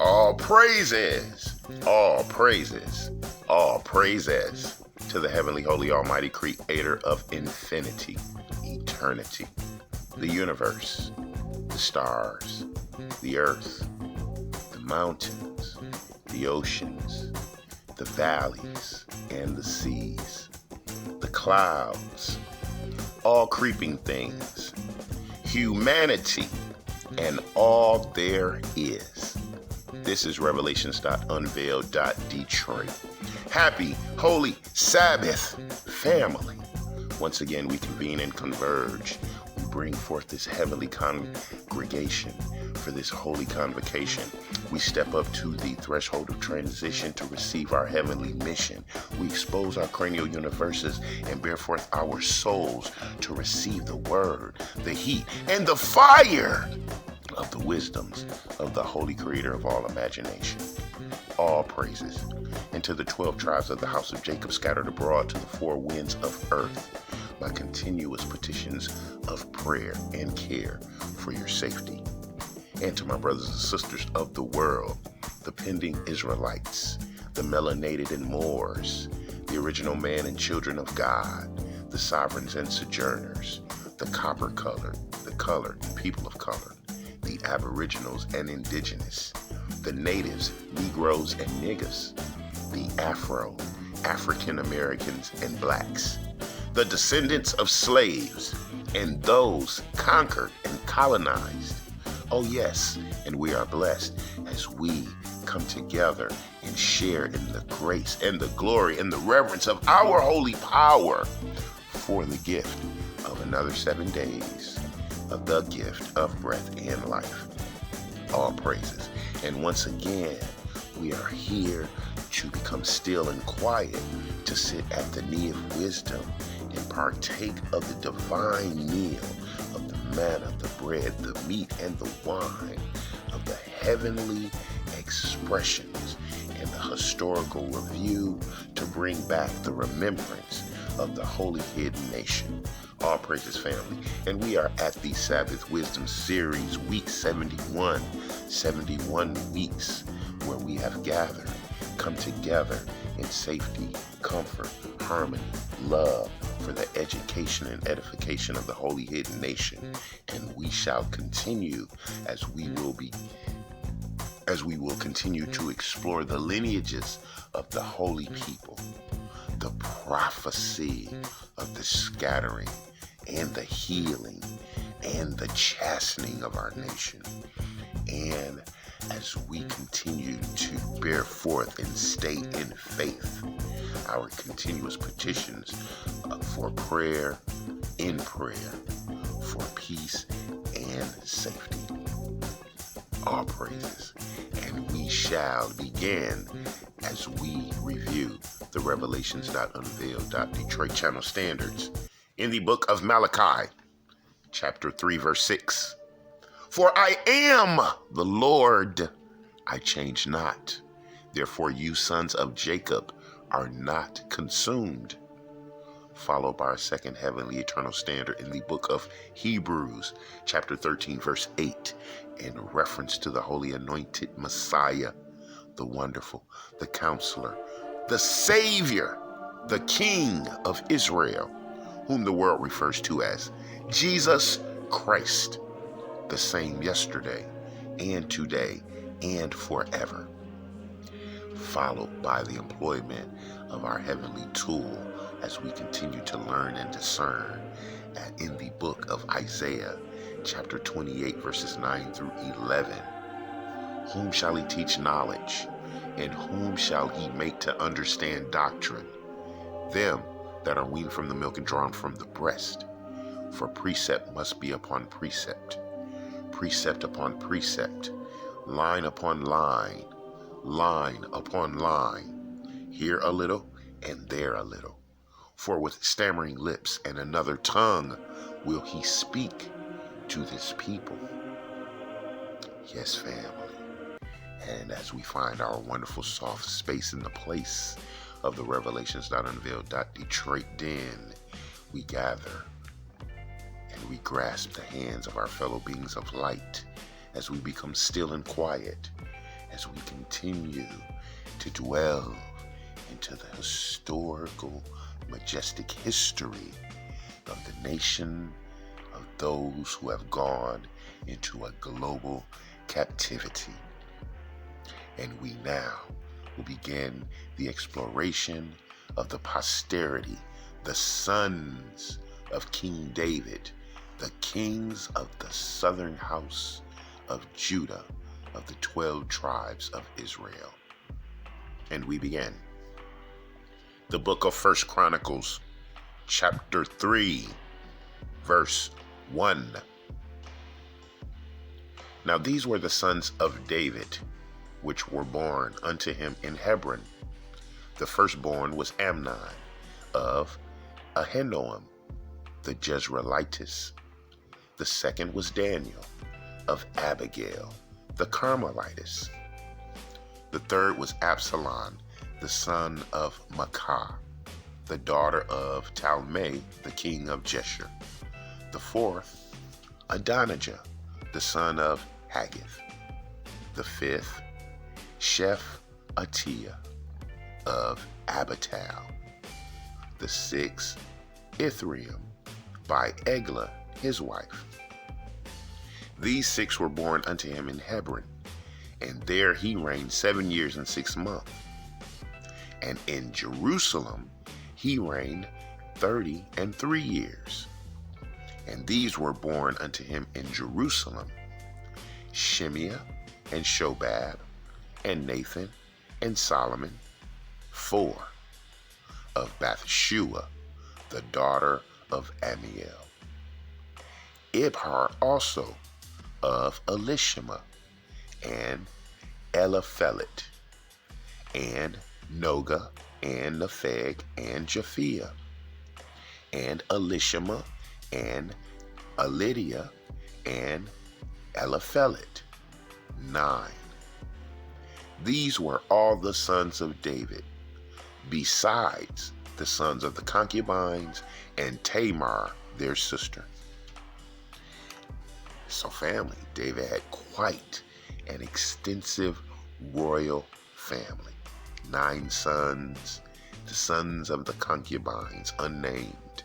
All praises, all praises, all praises to the heavenly, holy, almighty creator of infinity, eternity, the universe, the stars, the earth, the mountains, the oceans, the valleys and the seas, the clouds, all creeping things, humanity, and all there is. This is Revelations.Unveiled. Detroit. Happy, holy Sabbath, family. Once again, we convene and converge. We bring forth this heavenly congregation for this holy convocation. We step up to the threshold of transition to receive our heavenly mission. We expose our cranial universes and bear forth our souls to receive the word, the heat, and the fire of the wisdoms of the holy creator of all imagination. All praises. And to the 12 tribes of the house of Jacob scattered abroad to the four winds of earth, by continuous petitions of prayer and care for your safety. And to my brothers and sisters of the world, the pending Israelites, the melanated and Moors, the original man and children of God, the sovereigns and sojourners, the copper-colored, the colored, people of color, the aboriginals and indigenous, the natives, Negroes and niggas, the African Americans and blacks, the descendants of slaves, and those conquered and colonized. Oh yes, and we are blessed as we come together and share in the grace and the glory and the reverence of our holy power for the gift of another 7 days of the gift of breath and life. All praises. And once again, we are here to become still and quiet, to sit at the knee of wisdom and partake of the divine meal of the manna, the bread, the meat, and the wine of the heavenly expressions and the historical review to bring back the remembrance of the holy hidden nation. All praises, family. And we are at the Sabbath Wisdom Series, week 71, 71 weeks, where we have gathered, come together in safety, comfort, harmony, love, for the education and edification of the holy hidden nation. And we shall continue as we will continue to explore the lineages of the holy people, the prophecy of the scattering and the healing and the chastening of our nation. And as we continue to bear forth and stay in faith, our continuous petitions for prayer, in prayer, for peace and safety. All praises. And we shall begin as we review the Revelations.Unveiled. Detroit Channel Standards in the book of Malachi, chapter 3, verse 6. For I am the Lord, I change not. Therefore you sons of Jacob are not consumed. Followed by our second heavenly eternal standard in the book of Hebrews, chapter 13, verse 8, in reference to the holy anointed Messiah, the wonderful, the counselor, the Savior, the King of Israel, whom the world refers to as Jesus Christ, the same yesterday and today and forever. Followed by the employment of our heavenly tool as we continue to learn and discern in the book of Isaiah, chapter 28, verses 9 through 11. Whom shall he teach knowledge, and whom shall he make to understand doctrine? Them that are weaned from the milk and drawn from the breast. For precept must be upon precept, precept upon precept, line upon line, line upon line, here a little and there a little. For with stammering lips and another tongue will he speak to this people. Yes, family. And as we find our wonderful soft space in the place of the Revelations.Unveiled. Detroit den, we gather and we grasp the hands of our fellow beings of light as we become still and quiet, as we continue to dwell into the historical, majestic history of the nation of those who have gone into a global captivity. And we now will begin the exploration of the posterity, the sons of King David, the kings of the southern house of Judah, of the 12 tribes of Israel. And we begin the book of 1 Chronicles, chapter 3, verse 1. Now these were the sons of David, which were born unto him in Hebron. The firstborn was Amnon of Ahinoam, the Jezreelitess. The second was Daniel of Abigail, the Carmelitess. The third was Absalom, the son of Maacah, the daughter of Talmai, the king of Geshur. The fourth, Adonijah, the son of Haggith. The fifth, Shephatiah of Abital. The sixth, Ithream, by Eglah his wife. These 6 were born unto him in Hebron, and there he reigned 7 years and 6 months. And in Jerusalem he reigned 30 years. And these were born unto him in Jerusalem, Shimea and Shobab and Nathan and Solomon, 4 of Bathshua, the daughter of Amiel. Ibhar also of Elishama, and Eliphelet, and Noga, and Nepheg, and Japhia, and Elishama, and Elidia, and Eliphelet, 9. These were all the sons of David, besides the sons of the concubines, and Tamar their sister. So family, David had quite an extensive royal family. 9 sons, the sons of the concubines, unnamed.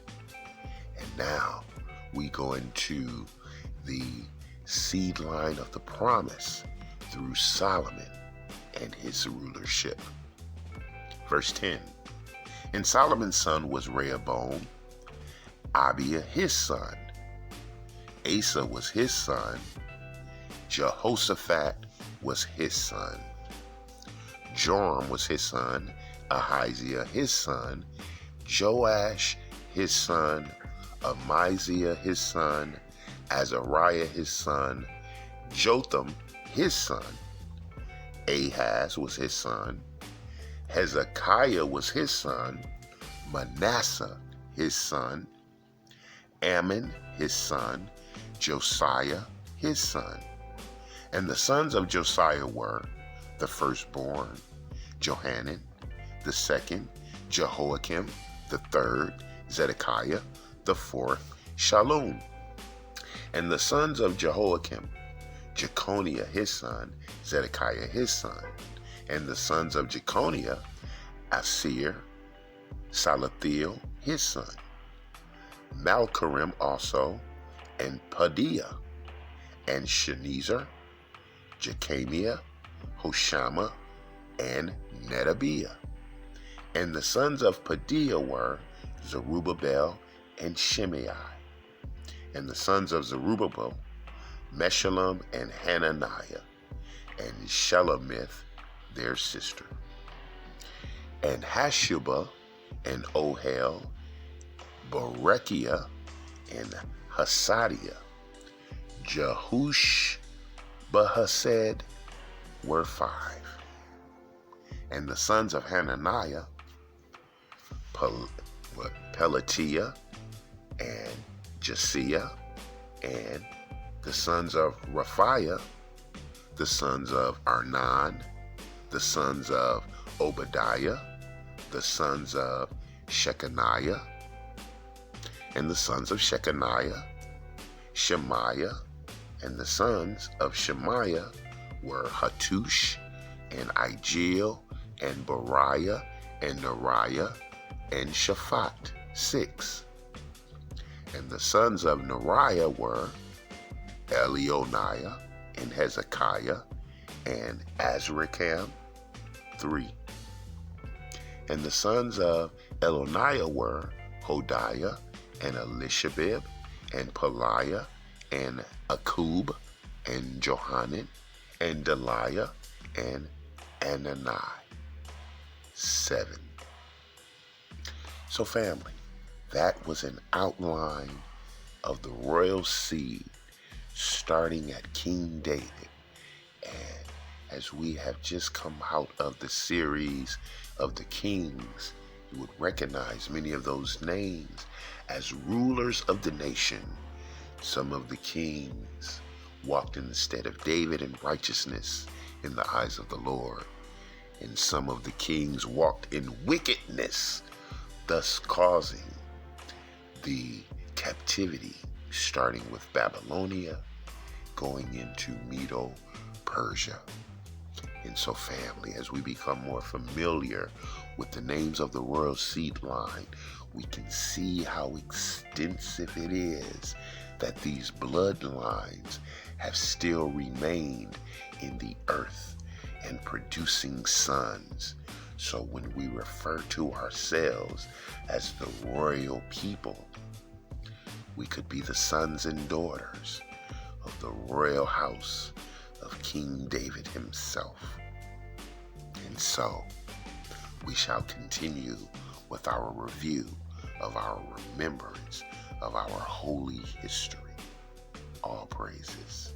And now we go into the seed line of the promise through Solomon and his rulership. Verse 10. And Solomon's son was Rehoboam, Abiah his son, Asa was his son, Jehoshaphat was his son, Joram was his son, Ahaziah his son, Joash his son, Amaziah his son, Azariah his son, Jotham his son, Ahaz was his son, Hezekiah was his son, Manasseh his son, Ammon his son, Josiah his son. And the sons of Josiah were the firstborn, Johanan, the second, Jehoiakim, the third, Zedekiah, the fourth, Shallum. And the sons of Jehoiakim, Jeconiah his son, Zedekiah his son. And the sons of Jeconiah, Asir, Salathiel his son, Malchiram also, and Padilla, and Shenezer, Jechamiah, Hoshama, and Nedabiah. And the sons of Padilla were Zerubbabel and Shimei. And the sons of Zerubbabel, Meshullam and Hananiah, and Shelomith their sister. And Hashubah and Ohel, Berechiah and Hasadiah, Jehush, Bahased were 5. And the sons of Hananiah, Pelatiah and Jesiah. And the sons of Raphiah, the sons of Arnan, the sons of Obadiah, the sons of Shechaniah. And the sons of Shechaniah, Shemaiah. And the sons of Shemaiah were Hattush, and Igeel, and Bariah, and Neriah, and Shaphat, 6. And the sons of Neriah were Elionaiah, and Hezekiah, and Azrikam, 3. And the sons of Eloniah were Hodiah, and Elishabib, and Peliah, and Akub, and Johanan, and Deliah, and Anani, 7. So family, that was an outline of the royal seed starting at King David. And as we have just come out of the series of the kings, you would recognize many of those names as rulers of the nation. Some of the kings walked in the stead of David in righteousness in the eyes of the Lord, and some of the kings walked in wickedness, thus causing the captivity, starting with Babylonia, going into Medo-Persia. And so family, as we become more familiar with the names of the royal seed line, we can see how extensive it is that these bloodlines have still remained in the earth and producing sons. So when we refer to ourselves as the royal people, we could be the sons and daughters of the royal house of King David himself. And so we shall continue with our review of our remembrance of our holy history. All praises.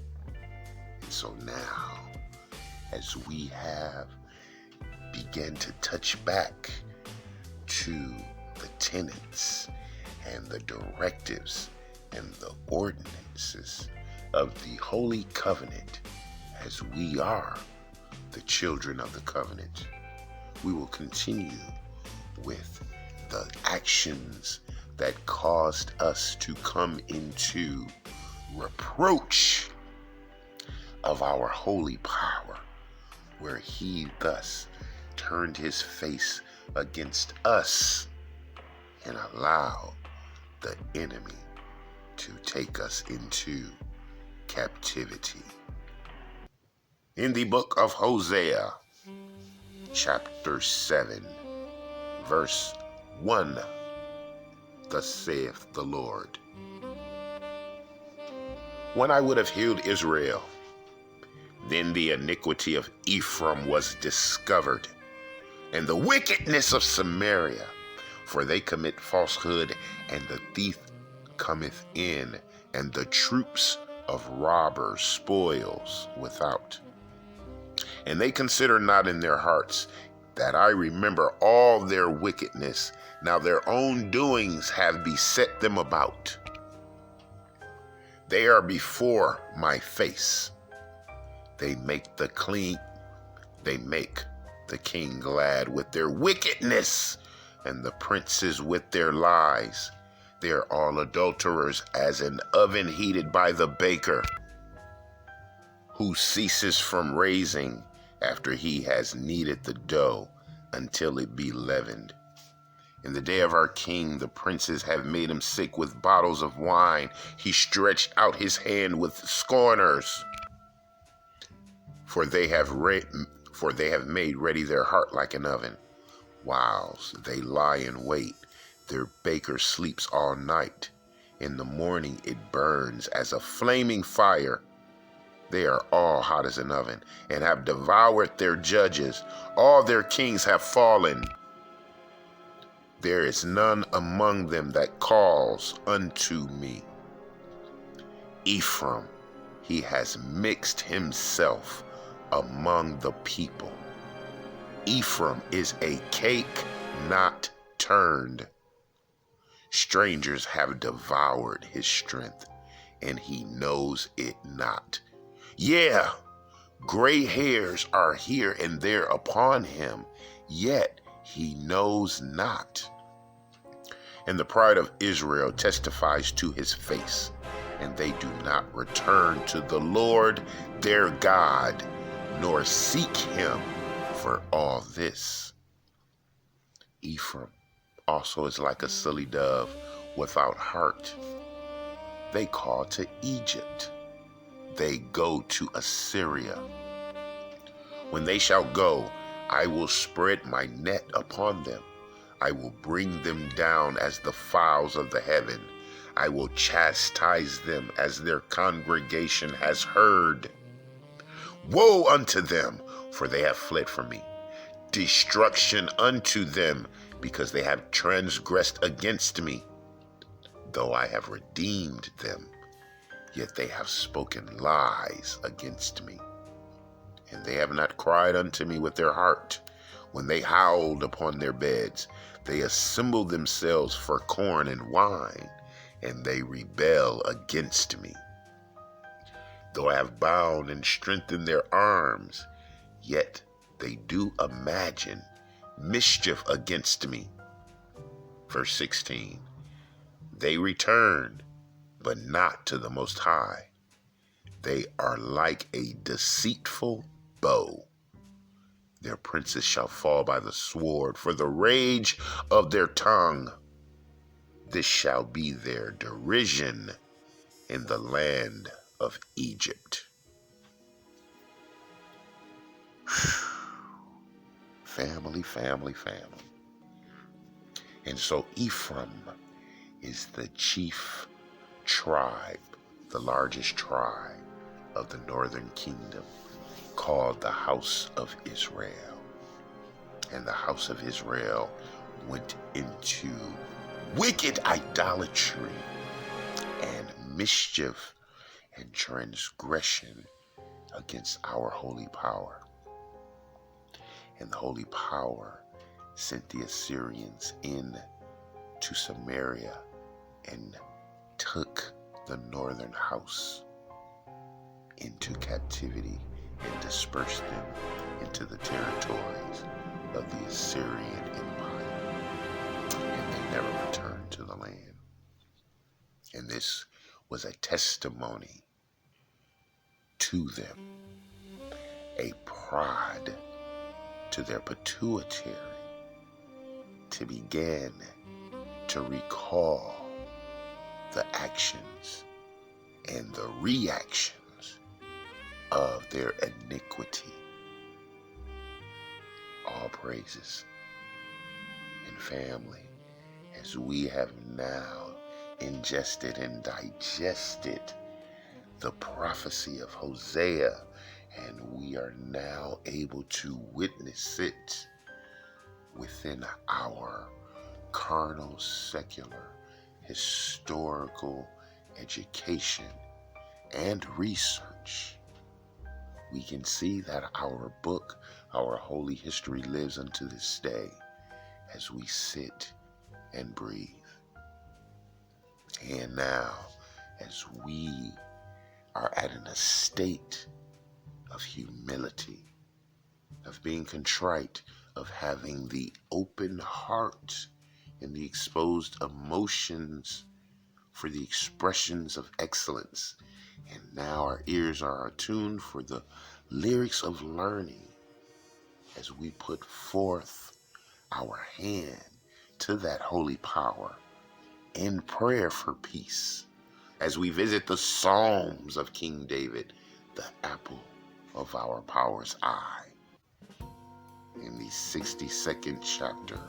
And so now, as we have begun to touch back to the tenets and the directives and the ordinances of the Holy Covenant, as we are the children of the covenant, we will continue with the actions that caused us to come into reproach of our holy power, where he thus turned his face against us and allowed the enemy to take us into captivity. In the book of Hosea, chapter 7, verse 1, thus saith the Lord, when I would have healed Israel, then the iniquity of Ephraim was discovered, and the wickedness of Samaria, for they commit falsehood, and the thief cometh in, and the troops of robbers spoils without. And they consider not in their hearts that I remember all their wickedness. Now their own doings have beset them about. They are before my face. They make the king glad with their wickedness, and the princes with their lies. They are all adulterers, as an oven heated by the baker, who ceases from raising after he has kneaded the dough until it be leavened. In the day of our king, the princes have made him sick with bottles of wine. He stretched out his hand with scorners. For they have made ready their heart like an oven. Whiles they lie in wait, their baker sleeps all night. In the morning it burns as a flaming fire. They are all hot as an oven, and have devoured their judges. All their kings have fallen. There is none among them that calls unto me. Ephraim, he has mixed himself among the people. Ephraim is a cake not turned. Strangers have devoured his strength, and he knows it not. Yeah, gray hairs are here and there upon him, yet he knows not. And the pride of Israel testifies to his face, and they do not return to the Lord their God, nor seek him. over all this. Ephraim also is like a silly dove without heart. They call to Egypt. They go to Assyria. When they shall go, I will spread my net upon them. I will bring them down as the fowls of the heaven. I will chastise them as their congregation has heard. Woe unto them, for they have fled from me. Destruction unto them, because they have transgressed against me. Though I have redeemed them, yet they have spoken lies against me. And they have not cried unto me with their heart. When they howled upon their beds, they assembled themselves for corn and wine, and they rebel against me. Though I have bound and strengthened their arms, yet they do imagine mischief against me. Verse 16, they return, but not to the Most High. They are like a deceitful bow. Their princes shall fall by the sword for the rage of their tongue. This shall be their derision in the land of Egypt. Family. And so Ephraim is the chief tribe, the largest tribe of the northern kingdom, called the house of Israel. And the house of Israel went into wicked idolatry and mischief and transgression against our holy power. And the holy power sent the Assyrians in to Samaria and took the northern house into captivity and dispersed them into the territories of the Assyrian Empire. And they never returned to the land. And this was a testimony to them, a prod to their pituitary to begin to recall the actions and the reactions of their iniquity. All praises. And family, as we have now ingested and digested the prophecy of Hosea, and we are now able to witness it within our carnal, secular, historical education and research, we can see that our book, our holy history, lives unto this day as we sit and breathe. And now, as we are at an estate of humility, of being contrite, of having the open heart and the exposed emotions for the expressions of excellence. And now our ears are attuned for the lyrics of learning as we put forth our hand to that holy power in prayer for peace. As we visit the Psalms of King David, the apple of our power's eye, in the 62nd chapter.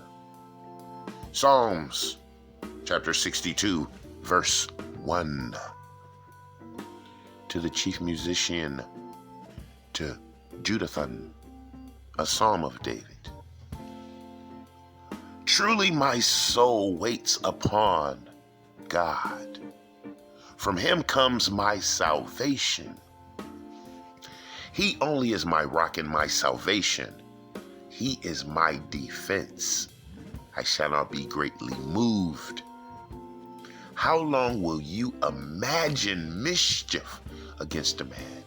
Psalms chapter 62, verse 1. To the chief musician, to Jeduthun, a psalm of David. Truly my soul waits upon God. From him comes my salvation. He only is my rock and my salvation. He is my defense. I shall not be greatly moved. How long will you imagine mischief against a man?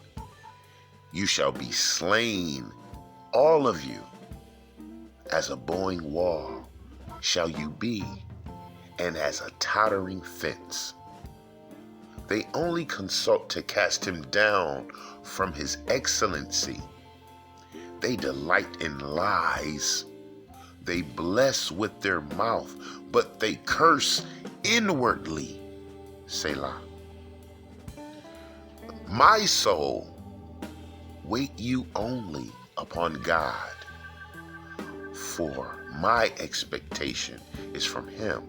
You shall be slain, all of you. As a bowing wall shall you be, and as a tottering fence. They only consult to cast him down from his excellency. They delight in lies. They bless with their mouth, but they curse inwardly. Selah. My soul, wait you only upon God, for my expectation is from him.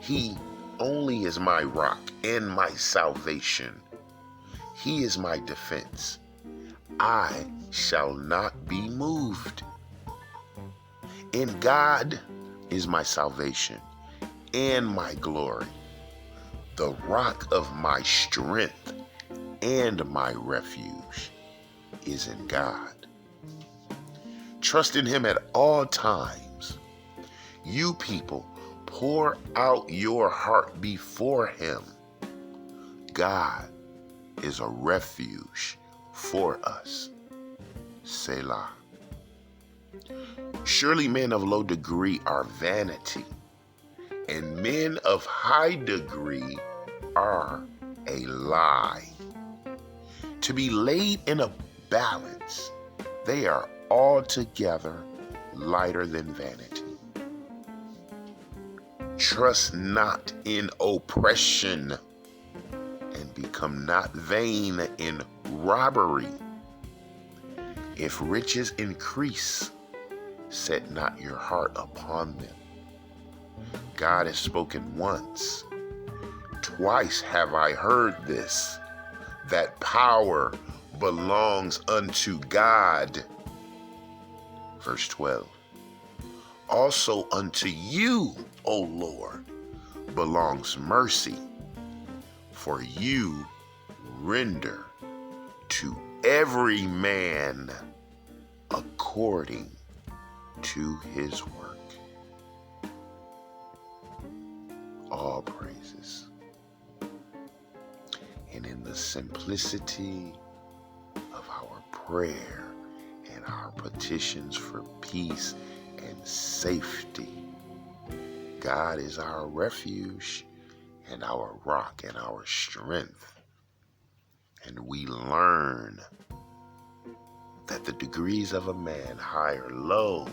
He only is my rock and my salvation. He is my defense. I shall not be moved. In God is my salvation and my glory, the rock of my strength and my refuge is in God. Trust in him at all times. You people, pour out your heart before him. God is a refuge for us. Selah. Surely men of low degree are vanity, and men of high degree are a lie. To be laid in a balance, they are altogether lighter than vanity. Trust not in oppression, and become not vain in robbery. If riches increase, set not your heart upon them. God has spoken once. Twice have I heard this, that power belongs unto God. Verse 12. Also unto you, O Lord, belongs mercy, for you render to every man according to his work. All praises. And in the simplicity of our prayer and our petitions for peace and safety, God is our refuge and our rock and our strength. And we learn that the degrees of a man, high or low,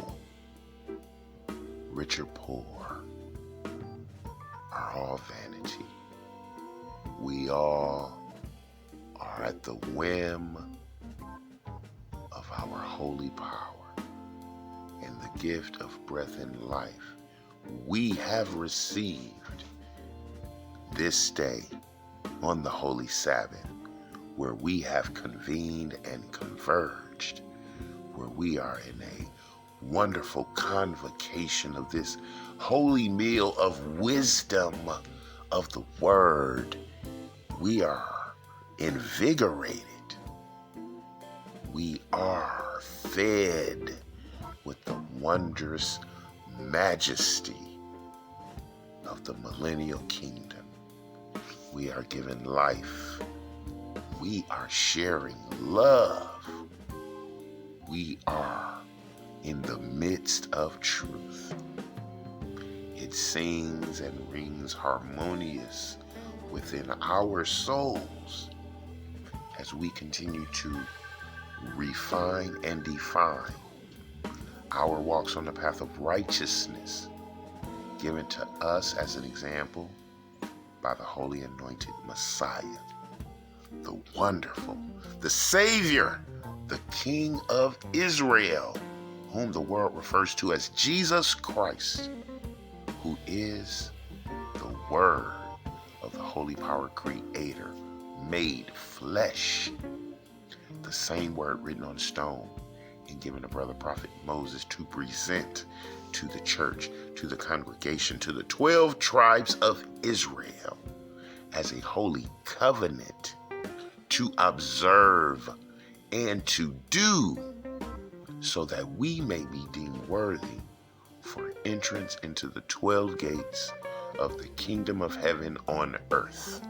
rich or poor, are all vanity. We all are at the whim of our holy power and the gift of breath and life we have received this day on the Holy Sabbath, where we have convened and converged, where we are in a wonderful convocation of this holy meal of wisdom of the Word. We are invigorated. We are fed with the wondrous majesty of the millennial kingdom. We are given life. We are sharing love. We are in the midst of truth. It sings and rings harmonious within our souls as we continue to refine and define our walks on the path of righteousness given to us as an example by the holy anointed Messiah, the wonderful, the Savior, the King of Israel, whom the world refers to as Jesus Christ, who is the Word of the Holy Power Creator made flesh, the same word written on stone and given to brother prophet Moses to present to the church, to the congregation, to the 12 tribes of Israel as a holy covenant to observe and to do, so that we may be deemed worthy for entrance into the 12 gates of the kingdom of heaven on earth.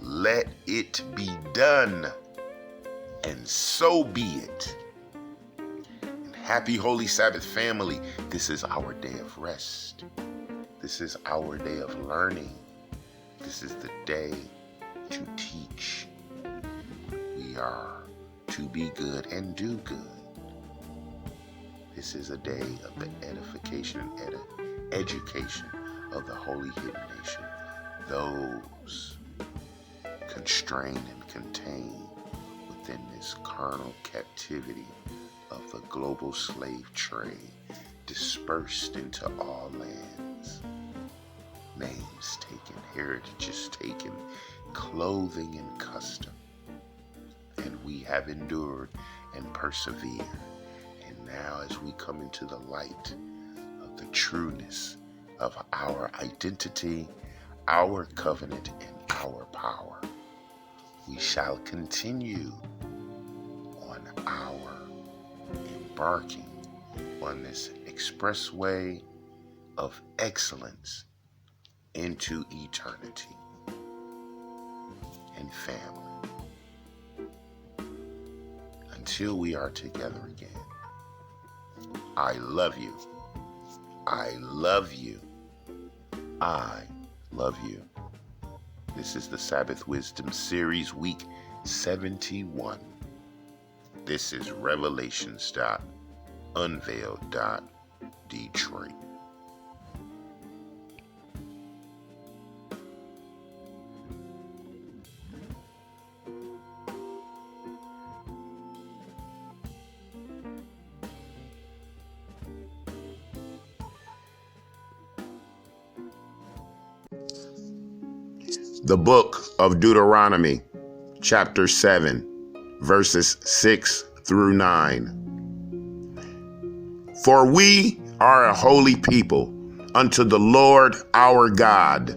Let it be done, and so be it. And happy Holy Sabbath, family. This is our day of rest. This is our day of learning. This is the day to teach. We are to be good and do good. This is a day of the edification and education of the holy hidden nation. Those constrained and contained within this carnal captivity of the global slave trade, dispersed into all lands. Names taken, heritages taken, clothing and custom. And we have endured and persevered. And now as we come into the light of the trueness of our identity, our covenant, and our power, we shall continue on our embarking on this expressway of excellence into eternity and family. Until we are together again, I love you. I love you. I love you. This is the Sabbath Wisdom Series, week 71. This is Revelations.Unveiled. Detroit. The book of Deuteronomy, chapter 7, verses 6 through 9. For we are a holy people unto the Lord our God.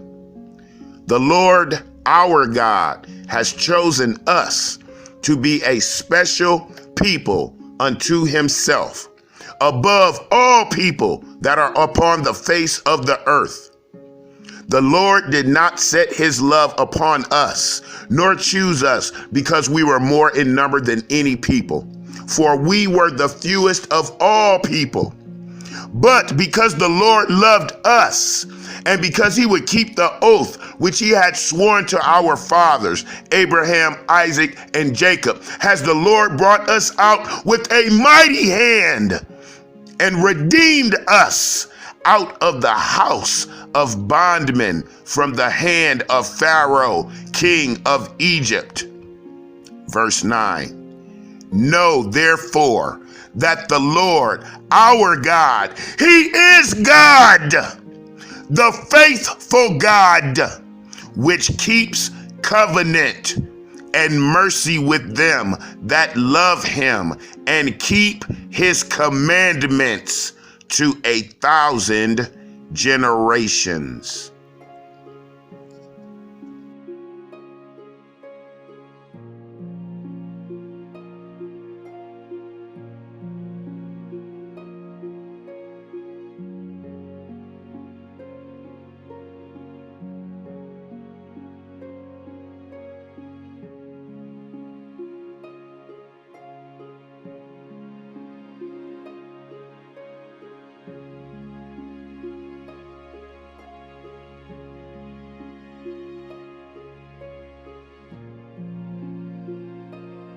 The Lord our God has chosen us to be a special people unto himself, above all people that are upon the face of the earth. The Lord did not set his love upon us, nor choose us because we were more in number than any people, for we were the fewest of all people. But because the Lord loved us, and because he would keep the oath which he had sworn to our fathers, Abraham, Isaac, and Jacob, has the Lord brought us out with a mighty hand and redeemed us out of the house of bondmen from the hand of Pharaoh, king of Egypt. Verse 9. Know therefore that the Lord our God, he is God, the faithful God, which keeps covenant and mercy with them that love him and keep his commandments to 1,000 generations.